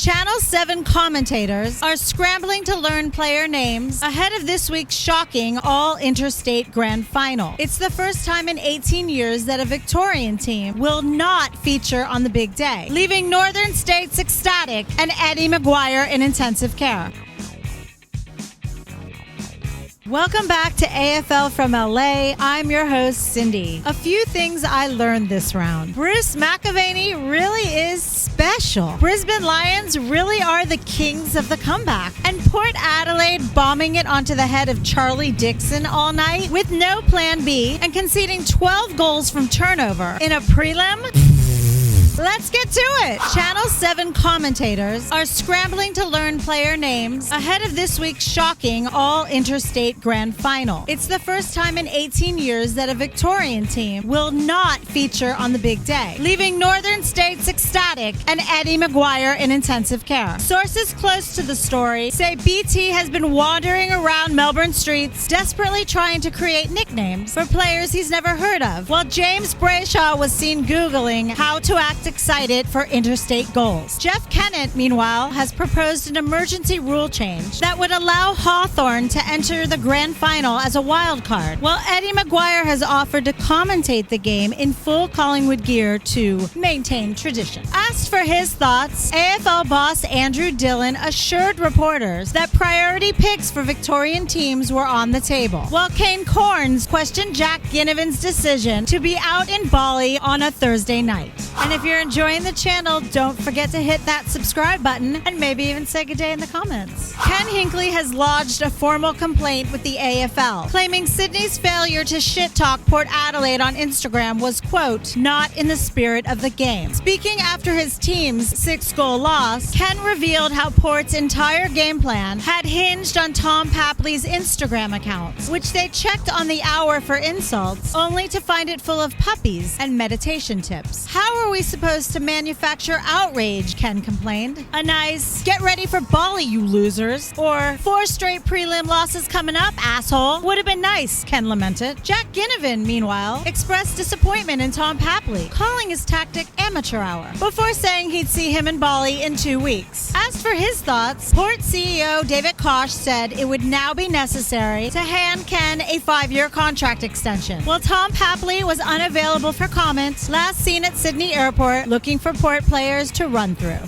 Channel 7 commentators are scrambling to learn player names ahead of this week's shocking all-interstate grand final. It's the first time in 18 years that a Victorian team will not feature on the big day, leaving Northern States ecstatic and Eddie McGuire in intensive care. Welcome back to AFL from LA. I'm your host, Cindye. A few things I learned this round. Bruce McAvaney really is special. Brisbane Lions really are the kings of the comeback. And Port Adelaide bombing it onto the head of Charlie Dixon all night with no plan B and conceding 12 goals from turnover in a prelim. Let's get to it. Channel 7 commentators are scrambling to learn player names ahead of this week's shocking all-interstate grand final. It's the first time in 18 years that a Victorian team will not feature on the big day, leaving Northern States ecstatic and Eddie McGuire in intensive care. Sources close to the story say BT has been wandering around Melbourne streets desperately trying to create nicknames for players he's never heard of, while James Brayshaw was seen Googling how to act excited for interstate goals. Jeff Kennett, meanwhile, has proposed an emergency rule change that would allow Hawthorn to enter the grand final as a wild card, while Eddie McGuire has offered to commentate the game in full Collingwood gear to maintain tradition. Asked for his thoughts, AFL boss Andrew Dillon assured reporters that priority picks for Victorian teams were on the table, while Kane Corns questioned Jack Ginnivan's decision to be out in Bali on a Thursday night. And if you're enjoying the channel, don't forget to hit that subscribe button and maybe even say good day in the comments. Ken Hinkley has lodged a formal complaint with the AFL, claiming Sydney's failure to shit-talk Port Adelaide on Instagram was, quote, not in the spirit of the game. Speaking after his team's 6-goal loss, Ken revealed how Port's entire game plan had hinged on Tom Papley's Instagram accounts, which they checked on the hour for insults, only to find it full of puppies and meditation tips. How are we supposed to manufacture outrage, Ken complained. A nice, get ready for Bali, you losers, or 4 straight prelim losses coming up, asshole, would have been nice, Ken lamented. Jack Ginnivan, meanwhile, expressed disappointment in Tom Papley, calling his tactic amateur hour, before saying he'd see him in Bali in 2 weeks. As for his thoughts, Port CEO David Koch said it would now be necessary to hand Ken a 5-year contract extension, while Tom Papley was unavailable for comment, last seen at Sydney Airport looking for Port players to run through.